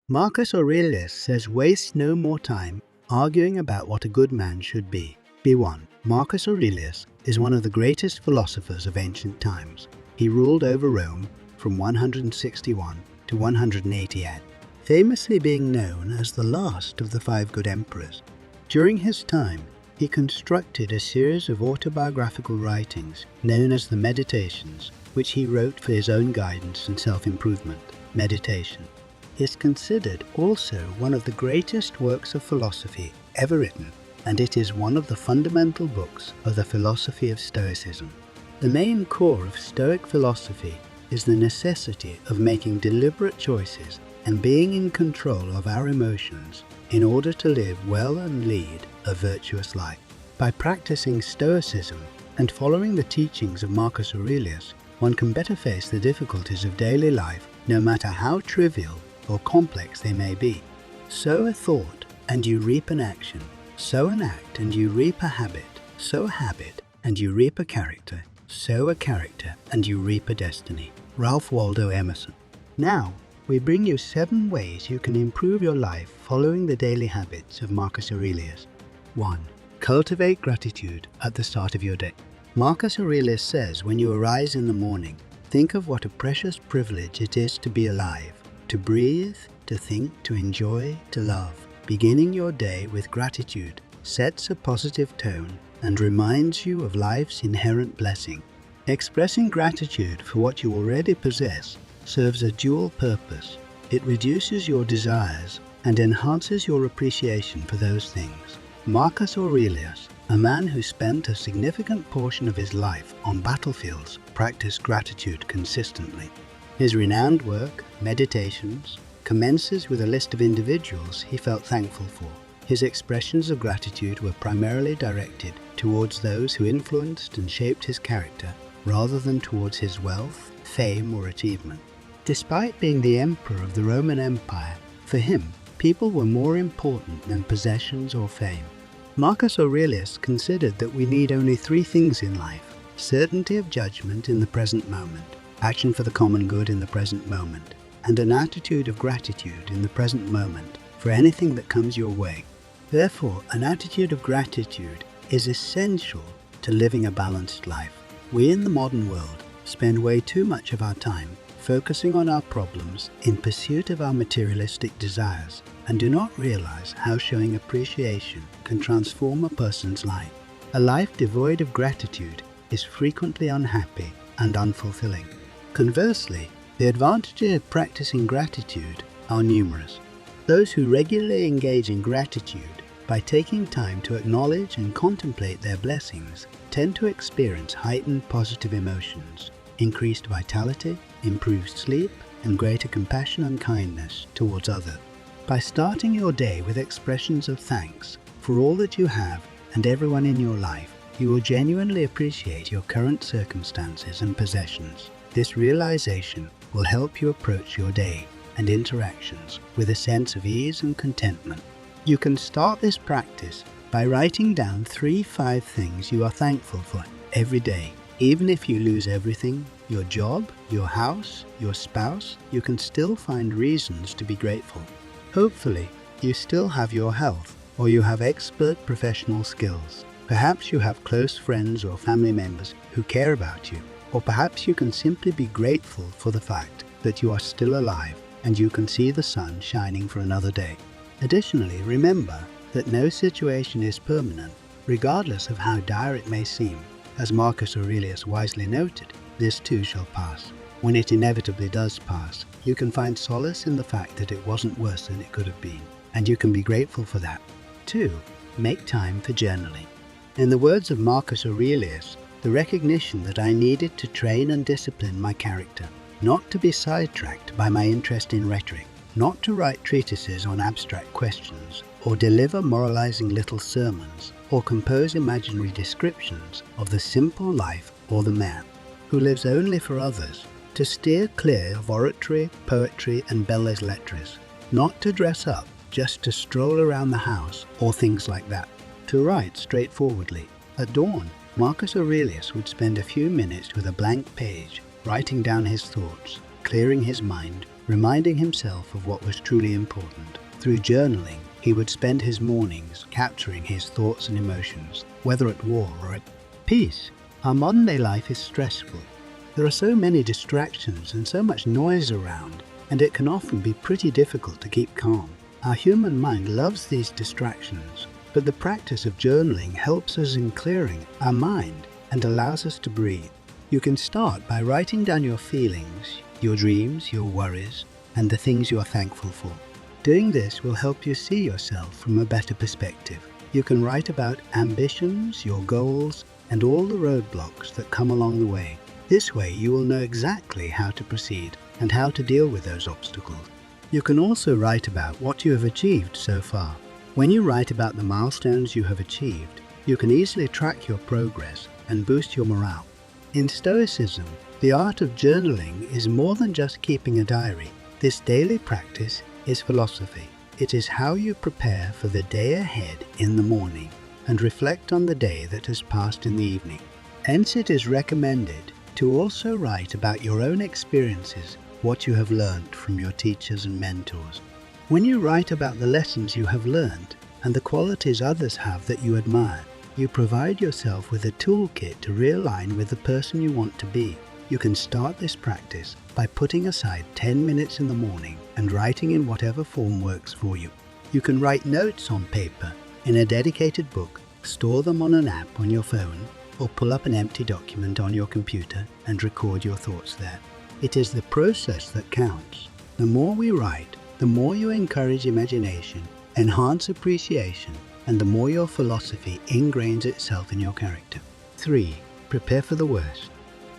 Marcus Aurelius says waste no more time arguing about what a good man should be. Be one. Marcus Aurelius is one of the greatest philosophers of ancient times. He ruled over Rome from 161 to 188, famously being known as the last of the 5 good emperors. During his time, he constructed a series of autobiographical writings known as the Meditations, which he wrote for his own guidance and self-improvement. Meditation is considered also one of the greatest works of philosophy ever written, and it is one of the fundamental books of the philosophy of Stoicism. The main core of Stoic philosophy is the necessity of making deliberate choices and being in control of our emotions in order to live well and lead a virtuous life. By practicing Stoicism and following the teachings of Marcus Aurelius, one can better face the difficulties of daily life, no matter how trivial or complex they may be. Sow a thought and you reap an action. Sow an act and you reap a habit. Sow a habit and you reap a character. Sow a character and you reap a destiny. Ralph Waldo Emerson. Now, we bring you 7 ways you can improve your life following the daily habits of Marcus Aurelius. 1. Cultivate gratitude at the start of your day. Marcus Aurelius says when you arise in the morning, think of what a precious privilege it is to be alive, to breathe, to think, to enjoy, to love. Beginning your day with gratitude sets a positive tone and reminds you of life's inherent blessing. Expressing gratitude for what you already possess serves a dual purpose. It reduces your desires and enhances your appreciation for those things. Marcus Aurelius, a man who spent a significant portion of his life on battlefields, practiced gratitude consistently. His renowned work, Meditations, commences with a list of individuals he felt thankful for. His expressions of gratitude were primarily directed towards those who influenced and shaped his character, rather than towards his wealth, fame, or achievement. Despite being the emperor of the Roman Empire, for him, people were more important than possessions or fame. Marcus Aurelius considered that we need only 3 things in life: certainty of judgment in the present moment, action for the common good in the present moment, and an attitude of gratitude in the present moment for anything that comes your way. Therefore, an attitude of gratitude is essential to living a balanced life. We in the modern world spend way too much of our time focusing on our problems in pursuit of our materialistic desires, and do not realize how showing appreciation can transform a person's life. A life devoid of gratitude is frequently unhappy and unfulfilling. Conversely, the advantages of practicing gratitude are numerous. Those who regularly engage in gratitude by taking time to acknowledge and contemplate their blessings tend to experience heightened positive emotions, increased vitality, improved sleep, and greater compassion and kindness towards others. By starting your day with expressions of thanks for all that you have and everyone in your life, you will genuinely appreciate your current circumstances and possessions. This realization will help you approach your day and interactions with a sense of ease and contentment. You can start this practice by writing down 3-5 things you are thankful for every day. Even if you lose everything, your job, your house, your spouse, you can still find reasons to be grateful. Hopefully, you still have your health, or you have expert professional skills. Perhaps you have close friends or family members who care about you, or perhaps you can simply be grateful for the fact that you are still alive and you can see the sun shining for another day. Additionally, remember that no situation is permanent, regardless of how dire it may seem. As Marcus Aurelius wisely noted, this too shall pass. When it inevitably does pass, you can find solace in the fact that it wasn't worse than it could have been, and you can be grateful for that. 2. Make time for journaling. In the words of Marcus Aurelius, the recognition that I needed to train and discipline my character, not to be sidetracked by my interest in rhetoric, not to write treatises on abstract questions, or deliver moralizing little sermons, or compose imaginary descriptions of the simple life or the man who lives only for others, to steer clear of oratory, poetry, and belles lettres, not to dress up just to stroll around the house or things like that, to write straightforwardly. At dawn, Marcus Aurelius would spend a few minutes with a blank page, writing down his thoughts, clearing his mind, reminding himself of what was truly important. Through journaling, he would spend his mornings capturing his thoughts and emotions, whether at war or at peace. Our modern-day life is stressful. There are so many distractions and so much noise around, and it can often be pretty difficult to keep calm. Our human mind loves these distractions, but the practice of journaling helps us in clearing our mind and allows us to breathe. You can start by writing down your feelings, your dreams, your worries, and the things you are thankful for. Doing this will help you see yourself from a better perspective. You can write about ambitions, your goals, and all the roadblocks that come along the way. This way you will know exactly how to proceed and how to deal with those obstacles. You can also write about what you have achieved so far. When you write about the milestones you have achieved, you can easily track your progress and boost your morale. In Stoicism, the art of journaling is more than just keeping a diary. This daily practice is philosophy. It is how you prepare for the day ahead in the morning and reflect on the day that has passed in the evening. Hence, it is recommended to also write about your own experiences, what you have learned from your teachers and mentors. When you write about the lessons you have learned and the qualities others have that you admire, you provide yourself with a toolkit to realign with the person you want to be. You can start this practice by putting aside 10 minutes in the morning and writing in whatever form works for you. You can write notes on paper, in a dedicated book, store them on an app on your phone, or pull up an empty document on your computer and record your thoughts there. It is the process that counts. The more we write, the more you encourage imagination, enhance appreciation, and the more your philosophy ingrains itself in your character. 3. Prepare for the worst.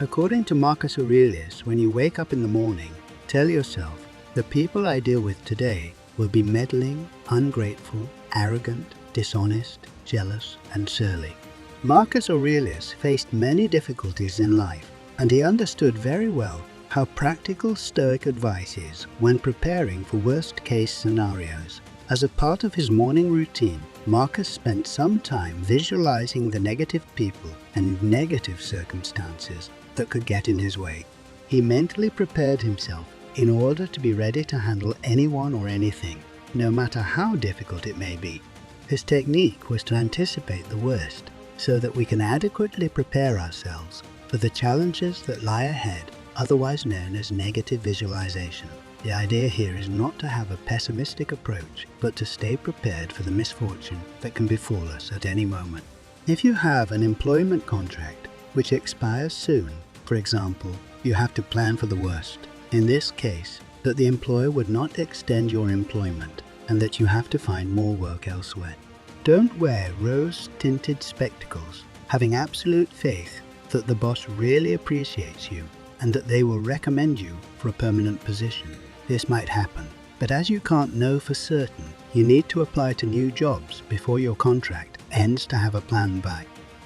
According to Marcus Aurelius, when you wake up in the morning, tell yourself, the people I deal with today will be meddling, ungrateful, arrogant, dishonest, jealous, and surly. Marcus Aurelius faced many difficulties in life, and he understood very well how practical Stoic advice is when preparing for worst-case scenarios. As a part of his morning routine, Marcus spent some time visualizing the negative people and negative circumstances that could get in his way. He mentally prepared himself in order to be ready to handle anyone or anything, no matter how difficult it may be. His technique was to anticipate the worst, so that we can adequately prepare ourselves for the challenges that lie ahead, otherwise known as negative visualization. The idea here is not to have a pessimistic approach, but to stay prepared for the misfortune that can befall us at any moment. If you have an employment contract which expires soon, for example, you have to plan for the worst. In this case, that the employer would not extend your employment and that you have to find more work elsewhere. Don't wear rose-tinted spectacles, having absolute faith that the boss really appreciates you and that they will recommend you for a permanent position. This might happen, but as you can't know for certain, you need to apply to new jobs before your contract ends to have a plan B.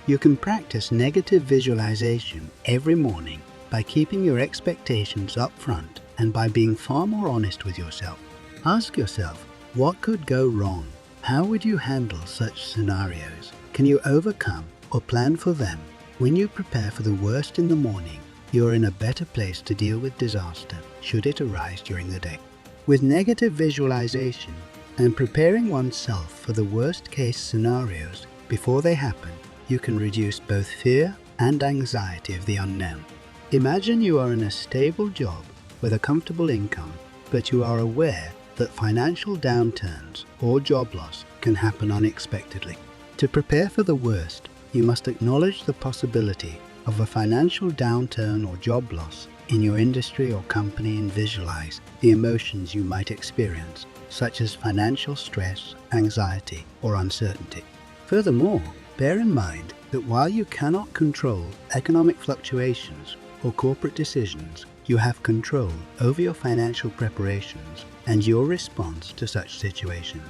You can practice negative visualization every morning by keeping your expectations up front and by being far more honest with yourself. Ask yourself, what could go wrong? How would you handle such scenarios? Can you overcome or plan for them? When you prepare for the worst in the morning, you are in a better place to deal with disaster should it arise during the day. With negative visualization and preparing oneself for the worst-case scenarios before they happen, you can reduce both fear and anxiety of the unknown. Imagine you are in a stable job with a comfortable income, but you are aware that financial downturns or job loss can happen unexpectedly. To prepare for the worst, you must acknowledge the possibility of a financial downturn or job loss in your industry or company and visualize the emotions you might experience, such as financial stress, anxiety, or uncertainty. Furthermore, bear in mind that while you cannot control economic fluctuations or corporate decisions, you have control over your financial preparations and your response to such situations.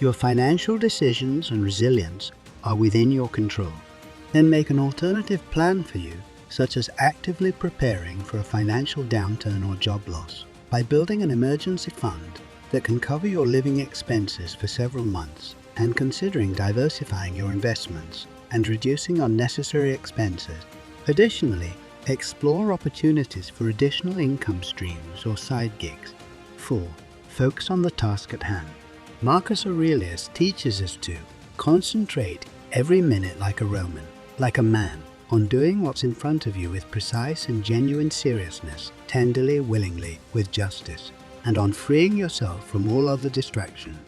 Your financial decisions and resilience are within your control. Then make an alternative plan for you, such as actively preparing for a financial downturn or job loss by building an emergency fund that can cover your living expenses for several months, and considering diversifying your investments and reducing unnecessary expenses. Additionally, explore opportunities for additional income streams or side gigs. 4. Focus on the task at hand. Marcus Aurelius teaches us to concentrate every minute like a Roman, like a man, on doing what's in front of you with precise and genuine seriousness, tenderly, willingly, with justice, and on freeing yourself from all other distraction.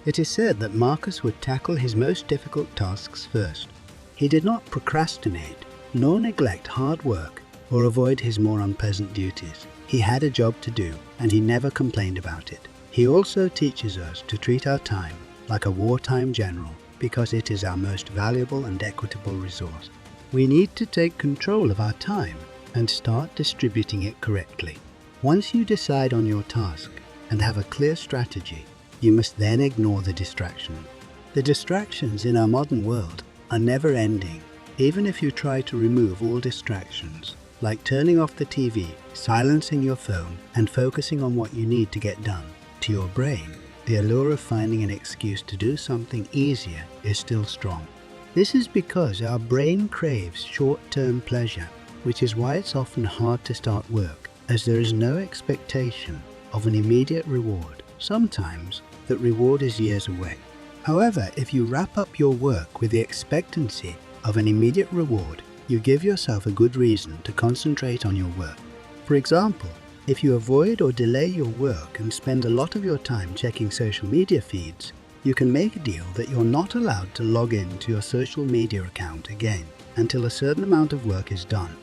It is said that Marcus would tackle his most difficult tasks first. He did not procrastinate, nor neglect hard work, or avoid his more unpleasant duties. He had a job to do, and he never complained about it. He also teaches us to treat our time like a wartime general, because it is our most valuable and equitable resource. We need to take control of our time and start distributing it correctly. Once you decide on your task and have a clear strategy, you must then ignore the distractions. The distractions in our modern world are never ending. Even if you try to remove all distractions, like turning off the TV, silencing your phone, and focusing on what you need to get done, to your brain, the allure of finding an excuse to do something easier is still strong. This is because our brain craves short-term pleasure, which is why it's often hard to start work, as there is no expectation of an immediate reward. Sometimes that reward is years away. However, if you wrap up your work with the expectancy of an immediate reward, you give yourself a good reason to concentrate on your work. For example, if you avoid or delay your work and spend a lot of your time checking social media feeds, you can make a deal that you're not allowed to log in to your social media account again until a certain amount of work is done.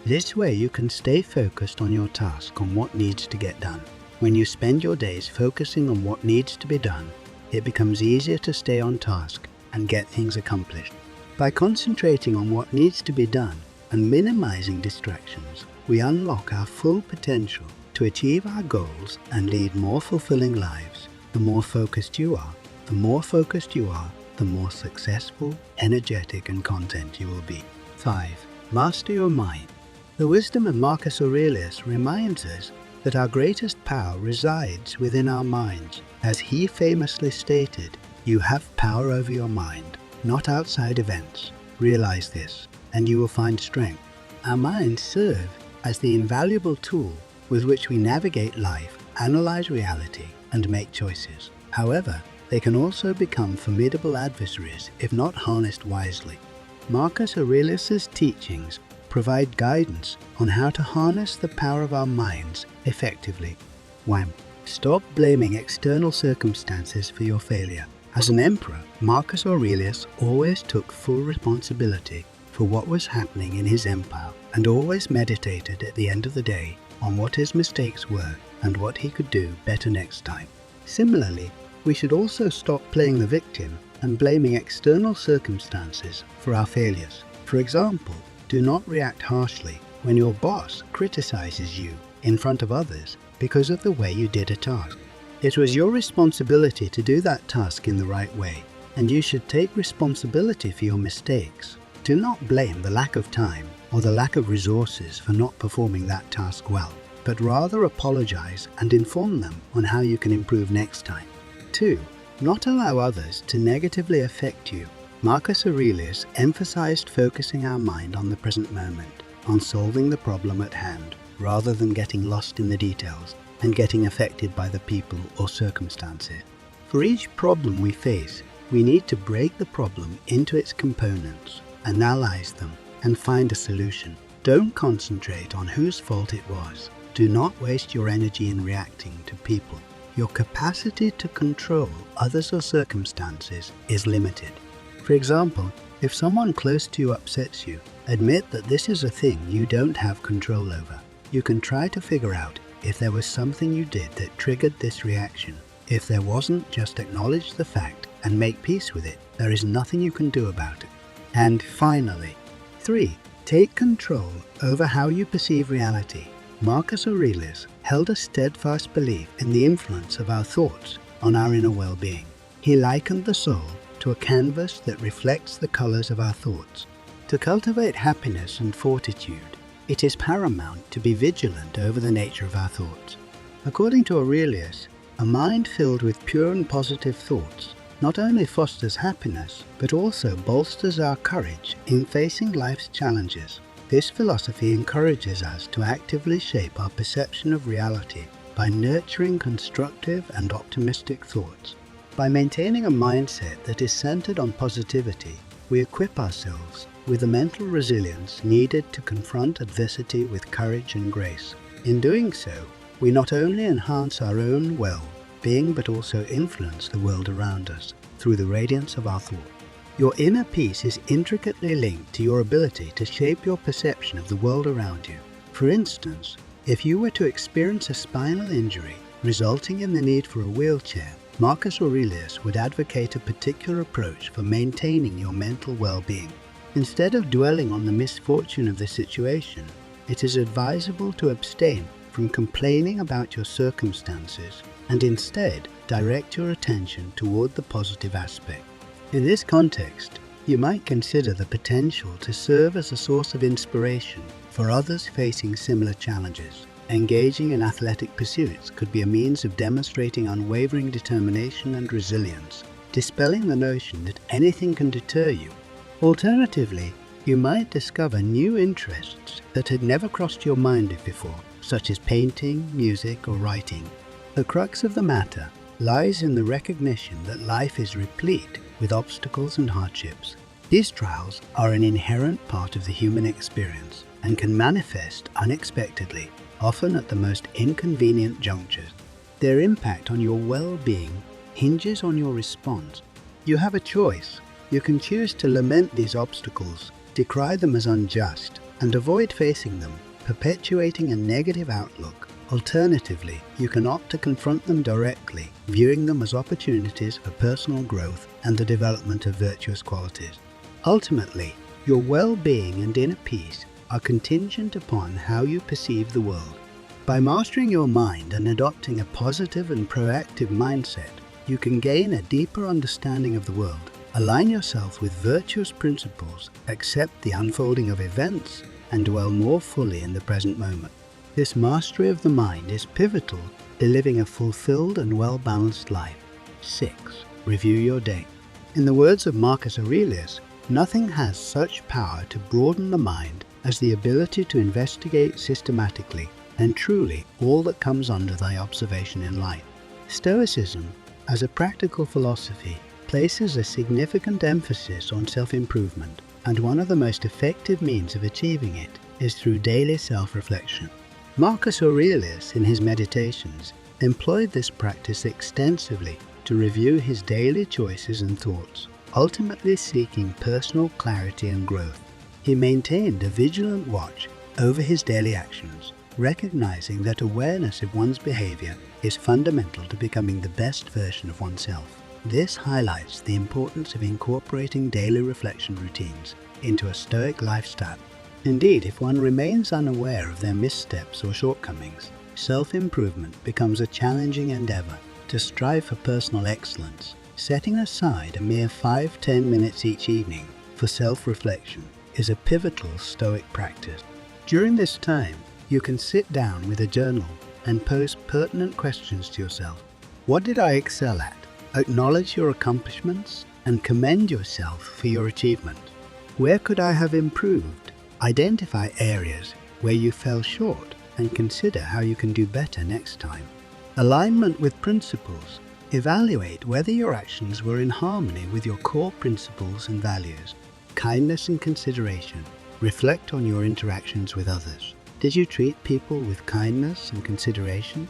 This way you can stay focused on your task, on what needs to get done. When you spend your days focusing on what needs to be done, it becomes easier to stay on task and get things accomplished. By concentrating on what needs to be done and minimizing distractions, we unlock our full potential to achieve our goals and lead more fulfilling lives. The more focused you are, the more successful, energetic, and content you will be. 5. Master your mind. The wisdom of Marcus Aurelius reminds us that our greatest power resides within our minds. As he famously stated, "You have power over your mind, not outside events. Realize this, and you will find strength." Our minds serve as the invaluable tool with which we navigate life, analyze reality, and make choices. However, they can also become formidable adversaries if not harnessed wisely. Marcus Aurelius's teachings provide guidance on how to harness the power of our minds effectively. 1. Stop blaming external circumstances for your failure. As an emperor, Marcus Aurelius always took full responsibility for what was happening in his empire and always meditated at the end of the day on what his mistakes were and what he could do better next time. Similarly, we should also stop playing the victim and blaming external circumstances for our failures. For example, do not react harshly when your boss criticizes you in front of others because of the way you did a task. It was your responsibility to do that task in the right way, and you should take responsibility for your mistakes. Do not blame the lack of time or the lack of resources for not performing that task well, but rather apologize and inform them on how you can improve next time. 2. Not allow others to negatively affect you. Marcus Aurelius emphasized focusing our mind on the present moment, on solving the problem at hand, rather than getting lost in the details and getting affected by the people or circumstances. For each problem we face, we need to break the problem into its components, analyze them, and find a solution. Don't concentrate on whose fault it was. Do not waste your energy in reacting to people. Your capacity to control others or circumstances is limited. For example, if someone close to you upsets you, admit that this is a thing you don't have control over. You can try to figure out if there was something you did that triggered this reaction. If there wasn't, just acknowledge the fact and make peace with it. There is nothing you can do about it. And finally, 3. Take control over how you perceive reality. Marcus Aurelius held a steadfast belief in the influence of our thoughts on our inner well-being. He likened the soul to a canvas that reflects the colors of our thoughts. To cultivate happiness and fortitude, it is paramount to be vigilant over the nature of our thoughts. According to Aurelius, a mind filled with pure and positive thoughts not only fosters happiness, but also bolsters our courage in facing life's challenges. This philosophy encourages us to actively shape our perception of reality by nurturing constructive and optimistic thoughts. By maintaining a mindset that is centered on positivity, we equip ourselves with the mental resilience needed to confront adversity with courage and grace. In doing so, we not only enhance our own well-being but also influence the world around us through the radiance of our thought. Your inner peace is intricately linked to your ability to shape your perception of the world around you. For instance, if you were to experience a spinal injury resulting in the need for a wheelchair, Marcus Aurelius would advocate a particular approach for maintaining your mental well-being. Instead of dwelling on the misfortune of the situation, it is advisable to abstain from complaining about your circumstances and instead direct your attention toward the positive aspect. In this context, you might consider the potential to serve as a source of inspiration for others facing similar challenges. Engaging in athletic pursuits could be a means of demonstrating unwavering determination and resilience, dispelling the notion that anything can deter you. Alternatively, you might discover new interests that had never crossed your mind before, such as painting, music, or writing. The crux of the matter lies in the recognition that life is replete with obstacles and hardships. These trials are an inherent part of the human experience and can manifest unexpectedly, often at the most inconvenient junctures. Their impact on your well-being hinges on your response. You have a choice. You can choose to lament these obstacles, decry them as unjust, and avoid facing them, perpetuating a negative outlook. Alternatively, you can opt to confront them directly, viewing them as opportunities for personal growth and the development of virtuous qualities. Ultimately, your well-being and inner peace are contingent upon how you perceive the world. By mastering your mind and adopting a positive and proactive mindset, you can gain a deeper understanding of the world, align yourself with virtuous principles, accept the unfolding of events, and dwell more fully in the present moment. This mastery of the mind is pivotal to living a fulfilled and well-balanced life. 6. Review your day. In the words of Marcus Aurelius, nothing has such power to broaden the mind as the ability to investigate systematically and truly all that comes under thy observation in life. Stoicism, as a practical philosophy, places a significant emphasis on self-improvement, and one of the most effective means of achieving it is through daily self-reflection. Marcus Aurelius, in his Meditations, employed this practice extensively to review his daily choices and thoughts, ultimately seeking personal clarity and growth. He maintained a vigilant watch over his daily actions, recognizing that awareness of one's behavior is fundamental to becoming the best version of oneself. This highlights the importance of incorporating daily reflection routines into a Stoic lifestyle. Indeed, if one remains unaware of their missteps or shortcomings, self-improvement becomes a challenging endeavor. To strive for personal excellence, setting aside a mere 5-10 minutes each evening for self-reflection is a pivotal Stoic practice. During this time, you can sit down with a journal and pose pertinent questions to yourself. What did I excel at? Acknowledge your accomplishments and commend yourself for your achievement. Where could I have improved? Identify areas where you fell short and consider how you can do better next time. Alignment with principles. Evaluate whether your actions were in harmony with your core principles and values. Kindness and consideration. Reflect on your interactions with others. Did you treat people with kindness and consideration?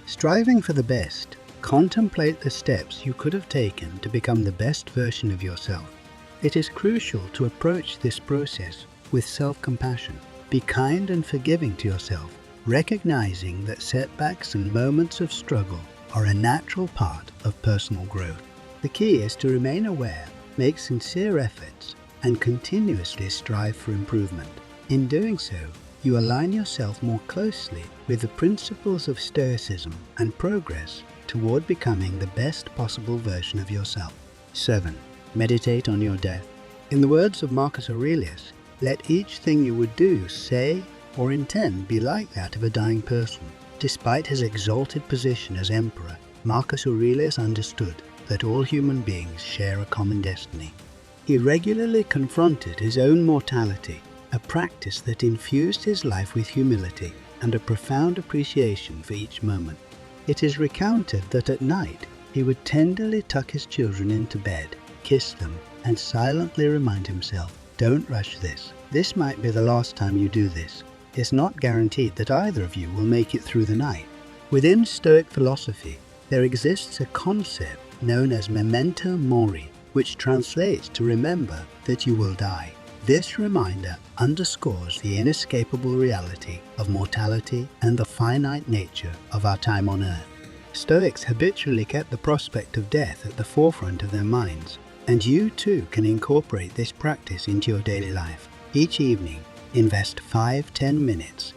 Striving for the best. Contemplate the steps you could have taken to become the best version of yourself. It is crucial to approach this process with self-compassion. Be kind and forgiving to yourself, recognizing that setbacks and moments of struggle are a natural part of personal growth. The key is to remain aware, make sincere efforts, and continuously strive for improvement. In doing so, you align yourself more closely with the principles of Stoicism and progress toward becoming the best possible version of yourself. 7. Meditate on your death. In the words of Marcus Aurelius, let each thing you would do, say, or intend be like that of a dying person. Despite his exalted position as emperor, Marcus Aurelius understood that all human beings share a common destiny. He regularly confronted his own mortality, a practice that infused his life with humility and a profound appreciation for each moment. It is recounted that at night he would tenderly tuck his children into bed, kiss them, and silently remind himself, "Don't rush this. This might be the last time you do this. It's not guaranteed that either of you will make it through the night." Within Stoic philosophy, there exists a concept known as memento mori, which translates to remember that you will die. This reminder underscores the inescapable reality of mortality and the finite nature of our time on earth. Stoics habitually kept the prospect of death at the forefront of their minds, and you too can incorporate this practice into your daily life. Each evening, invest 5-10 minutes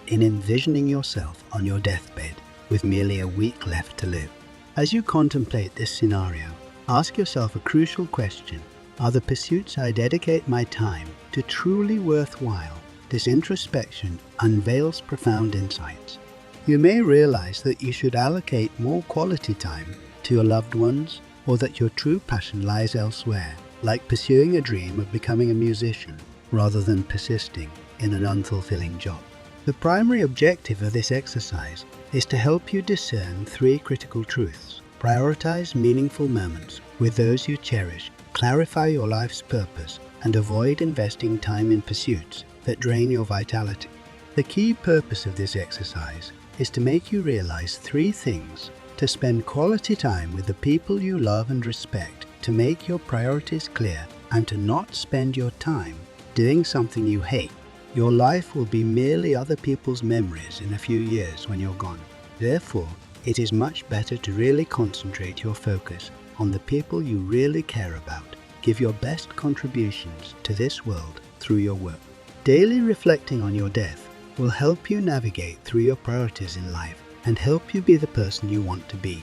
in envisioning yourself on your deathbed with merely a week left to live. As you contemplate this scenario, ask yourself a crucial question. Are the pursuits I dedicate my time to truly worthwhile? This introspection unveils profound insights. You may realize that you should allocate more quality time to your loved ones, or that your true passion lies elsewhere, like pursuing a dream of becoming a musician rather than persisting in an unfulfilling job. The primary objective of this exercise is to help you discern 3 critical truths. Prioritize meaningful moments with those you cherish, clarify your life's purpose, and avoid investing time in pursuits that drain your vitality. The key purpose of this exercise is to make you realize 3 things: to spend quality time with the people you love and respect, to make your priorities clear, and to not spend your time doing something you hate. Your life will be merely other people's memories in a few years when you're gone. Therefore, it is much better to really concentrate your focus on the people you really care about. Give your best contributions to this world through your work. Daily reflecting on your death will help you navigate through your priorities in life and help you be the person you want to be.